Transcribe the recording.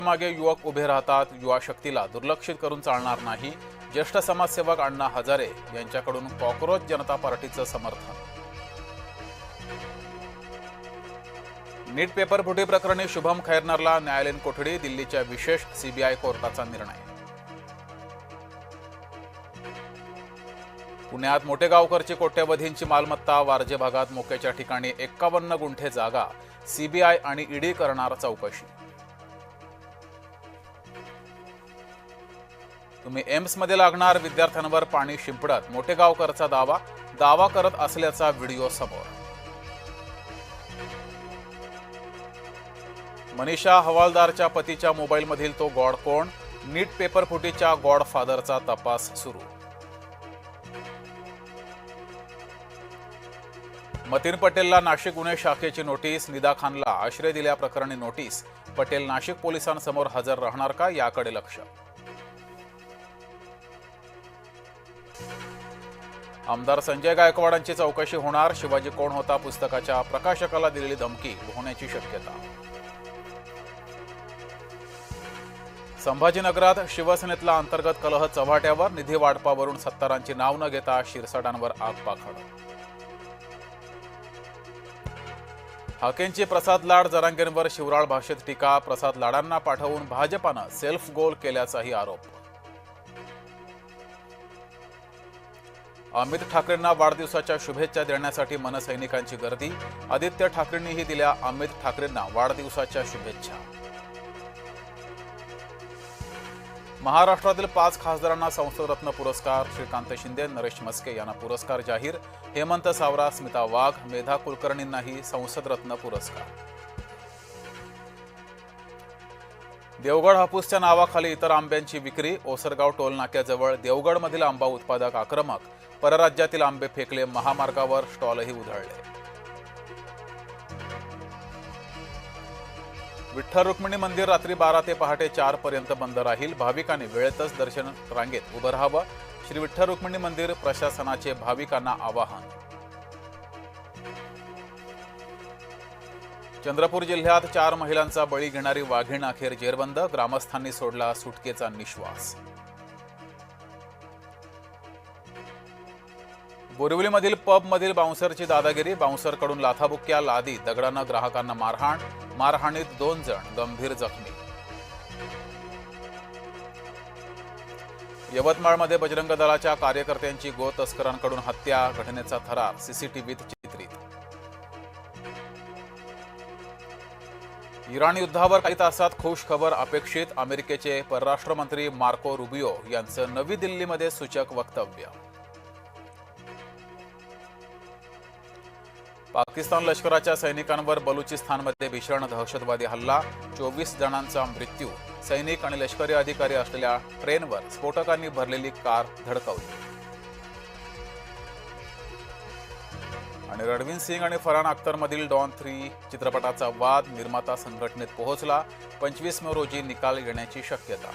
मागे युवक उभे राहतात. युवा शक्तीला दुर्लक्षित करून चालणार नाही. ज्येष्ठ समाजसेवक अण्णा हजारे यांच्याकडून कॉक्रोच जनता पार्टीचं समर्थन. नीट पेपर फुटी प्रकरणी शुभम खैरनारला न्यायालयीन कोठडी. दिल्लीच्या विशेष सीबीआय कोर्टाचा निर्णय. पुण्यात मोठेगावकरची कोट्यवधींची मालमत्ता. वारजे भागात मोक्याच्या ठिकाणी 51 गुंठे जागा. सीबीआय आणि ईडी करणार चौकशी. तुम्ही एम्समध्ये लागणार. विद्यार्थ्यांवर पाणी शिंपडत मोठेगावकरचा दावा करत असल्याचा व्हिडिओ समोर. मनीषा हवालदारच्या पतीच्या मोबाईलमधील तो गॉड कोण? नीट पेपर फुटीच्या गॉडफादरचा तपास सुरू. मतीन पटेलला नाशिक गुन्हे शाखेची नोटीस. निदा खानला आश्रय दिल्याप्रकरणी नोटीस. पटेल नाशिक पोलिसांसमोर हजर राहणार का, याकडे लक्ष. आमदार संजय गायकवाडांची चौकशी होणार. शिवाजी कोण होता पुस्तकाच्या प्रकाशकाला दिलेली धमकी होण्याची शक्यता. संभाजीनगरात शिवसेनेतला अंतर्गत कलह चव्हाट्यावर. निधी वाटपावरून सत्तारांची नाव न घेता शिरसाटांवर आगपाखड. हाकेंची प्रसाद लाड जरांगेंवर शिवराळ भाषेत टीका. प्रसाद लाडांना पाठवून भाजपानं सेल्फ गोल केल्याचाही आरोप. अमित ठाकरेंना वाढदिवसाच्या शुभेच्छा देण्यासाठी मनसैनिकांची गर्दी. आदित्य ठाकरेंनीही दिल्या अमित ठाकरेंना वाढदिवसाच्या शुभेच्छा. महाराष्ट्रातील 5 खासदारांना संसदरत्न पुरस्कार. श्रीकांत शिंदे, नरेश म्हस्के यांना पुरस्कार जाहीर. हेमंत सावरा, स्मिता वाघ, मेधा कुलकर्णींनाही संसदरत्न पुरस्कार. देवगड हापूसच्या नावाखाली इतर आंब्यांची विक्री. ओसरगाव टोल नाक्याजवळ देवगडमधील आंबा उत्पादक आक्रमक. परराज्यातील आंबे फेकले. महामार्गावर स्टॉलही उधळले. विठ्ठल रुक्मिणी मंदिर रात्री 12 ते पहाटे 4 पर्यंत बंद राहील. भाविकांनी वेळेतच दर्शन रांगेत उभं राहावं. श्री विठ्ठल रुक्मिणी मंदिर प्रशासनाचे भाविकांना आवाहन. चंद्रपूर जिल्ह्यात 4 महिलांचा बळी घेणारी वाघीण अखेर जेरबंद. ग्रामस्थांनी सोडला सुटकेचा निश्वास. बोरिवलीमधील पबमधील बाउन्सरची दादागिरी. बाउन्सरकडून लाथाबुक्क्या, लादी, दगडानं ग्राहकांना मारहाण. मारहाणीत 2 जण गंभीर जखमी. यवतमाळमध्ये बजरंग दलाच्या कार्यकर्त्यांची गो तस्करांकडून हत्या. घटनेचा थरार सीसीटीव्हीत चित्रित. इराण युद्धावर काही तासात खुश खबर अपेक्षित. अमेरिकेचे परराष्ट्र मंत्री मार्को रुबियो यांचं नवी दिल्लीमध्ये सूचक वक्तव्य. पाकिस्तान लष्कराच्या सैनिकांवर बलुचिस्तानमध्ये भीषण दहशतवादी हल्ला. 24 जणांचा मृत्यू. सैनिक आणि लष्करी अधिकारी असलेल्या ट्रेनवर स्फोटकांनी भरलेली कार धडकवली. आणि रणवीर सिंग आणि फरहान अख्तरमधील डॉन 3 चित्रपटाचा वाद निर्माता संघटनेत पोहोचला. 25 मे रोजी निकाल येण्याची शक्यता.